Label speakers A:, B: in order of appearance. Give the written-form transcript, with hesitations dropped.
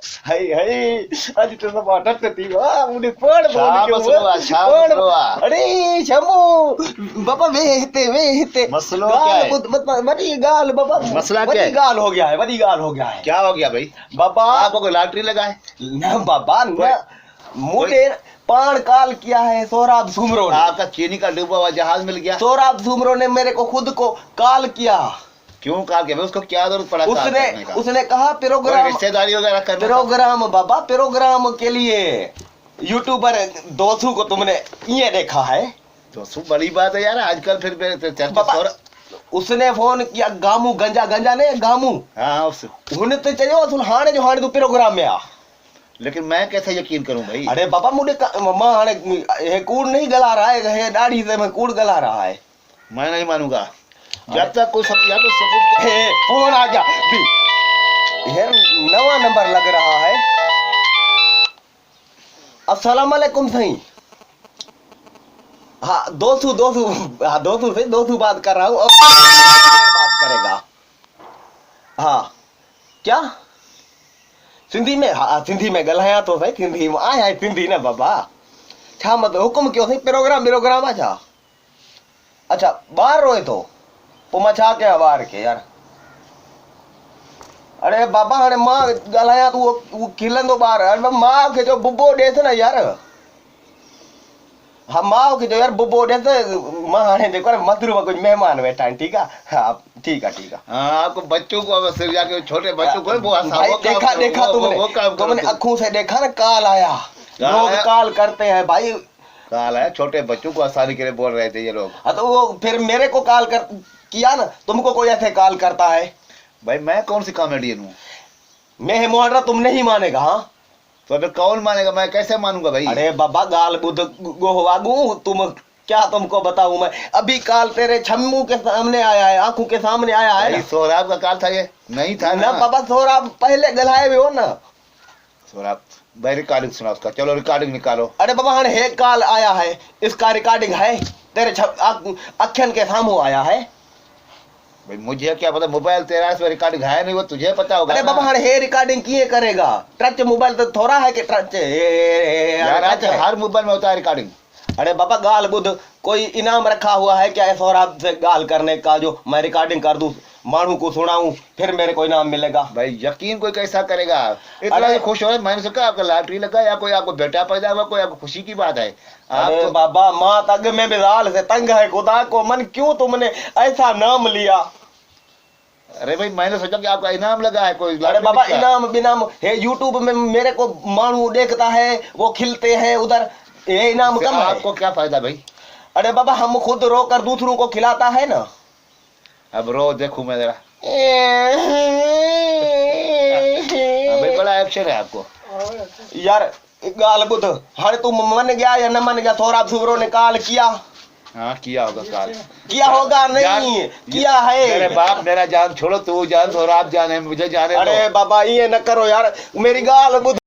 A: हाय हाय आज तो सब अटक थी वाह मुझे पढ़
B: मसलो
A: अरे शमू बाबा वे हिते
B: मसलो क्या है?
A: बड़ी गाल बाबा
B: मसला क्या
A: बड़ी
B: है?
A: गाल हो गया है, बड़ी गाल हो गया है।
B: क्या हो गया भाई?
A: बाबा
B: आपको कोई लॉटरी लगा है?
A: ना बाबा ना मुझे पान काल किया है सोराब सुमरो ने।
B: आपका चीनी का डूबा हुआ जहाज मिल गया?
A: सोराब सुमरो ने मेरे को खुद को काल किया।
B: क्यों कहा कि उसको क्या जरूरत पड़ा?
A: उसने कहा प्रोग्राम
B: रिश्तेदारी वगैरह करना
A: प्रोग्राम बाबा प्रोग्राम के लिए यूट्यूबर दोस्तों को तुमने ये देखा है
B: तो सब बड़ी बात है यार। आजकल फिर
A: उसने फोन किया गामू गंजा ने गामू
B: हाँ
A: उन्हें तो चलो हाणे जो हाणे तू प्रोग्राम में आ।
B: लेकिन मैं कैसे यकीन करूं भाई?
A: अरे बाबा मुझे मां हाणे ये कूड़ नहीं गला रहा है, दाढ़ी से मैं कूड़ गला रहा है।
B: मैं नहीं मानूंगा जब तक कोई या तो सबूत।
A: फोन आ गया ये नवा नंबर लग रहा है। अस्सलाम वालेकुम सही। हाँ दोस्तों बात कर रहा हूँ और बात करेगा। हाँ क्या सिंधी में? हाँ सिंधी में गलाया तो सही, सिंधी में आया है सिंधी ना बाबा। छा मतलब हुक्म क्यों सही प्रोग्राम अच्छा अच्छा बाहर रोए तो मैं छा क्या बाहर के यार। अरे बाबा हाणे मां गलाया तू खिलंदो बाहर। अरे मां के जो बुबो देस ना यार। हाँ मां के जो यार बुबो देस मां हाणे देखो मधुर में कुछ मेहमान बैठा है। ठीक है हाँ ठीक है।
B: हाँ आपको बच्चों को सिर्फ जाके छोटे बच्चों को वो
A: देखा तुमने अखों से देखा ना काल आया। लोग काल करते हैं भाई।
B: काल आया छोटे बच्चों को आसानी के लिए बोल रहे थे ये लोग।
A: हाँ तो वो फिर मेरे को काल कर किया ना। तुमको कोई ऐसे काल करता है?
B: भाई मैं कौन सी कॉमेडियन हूँ?
A: मैं मान रहा तुम नहीं मानेगा। हाँ
B: तो फिर कौन मानेगा? मैं कैसे मानूंगा भाई?
A: अरे बाबा गाल बुद्ध गोहवागू तुम क्या तुमको बताऊं मैं। अभी काल तेरे छम्मू के सामने आया है, आंखों के सामने आया है।
B: सोहराब का काल था ये? नहीं था
A: ना बाबा सोहराब पहले गलाए हुए हो ना।
B: सोहराब भाई रिकॉर्डिंग सुना उसका। चलो रिकॉर्डिंग निकालो।
A: अरे बाबा हाँ है काल आया है, इसका रिकॉर्डिंग है तेरे अखियन के सामने आया है।
B: भाई मुझे क्या पता, मोबाइल तेरा इसमें रिकॉर्डिंग है नहीं, वो तुझे पता होगा।
A: अरे बाबा हाँ है रिकॉर्डिंग किए करेगा। टच मोबाइल तो थोड़ा है कि टच
B: हर मोबाइल में होता है रिकॉर्डिंग।
A: अरे बाबा गाल बुद्ध कोई इनाम रखा हुआ है क्या सोहराब से गाल करने का जो मैं रिकॉर्डिंग कर दूं मानू को सुनाऊं फिर मेरे को इनाम मिलेगा?
B: भाई यकीन कोई कैसा करेगा? इतना खुश हो रहा है। मैंने सोचा आपका लॉटरी लगा या कोई आपको बेटा पैदा हुआ, कोई आपको खुशी की बात है।
A: अरे तो बाबा माँ तंग में बिलाल से तंग है खुदा को मन क्यों तुमने ऐसा नाम लिया?
B: अरे भाई मैंने सोचा कि आपका इनाम लगा है कोई।
A: अरे बाबा इनाम बिनाम है यूट्यूब में मेरे को मानू देखता है वो खिलते हैं उधर ये इनाम कम है।
B: आपको क्या फायदा भाई?
A: अरे बाबा हम खुद रो कर दूसरों को खिलाता है ना।
B: अब रो देखूं मैं जरा। भाई बड़ा एक्शन है आपको
A: यार। गाल बुद्ध हर तुम मन गया या न मन गया सोहराब सुमरो ने काल किया।
B: हाँ किया होगा काल।
A: किया होगा नहीं किया है।
B: मेरे बाप मेरा जान छोड़ो, तू जान सोहराब जाने मुझे जाने।
A: अरे बाबा ये न करो यार मेरी गाल बुद्ध।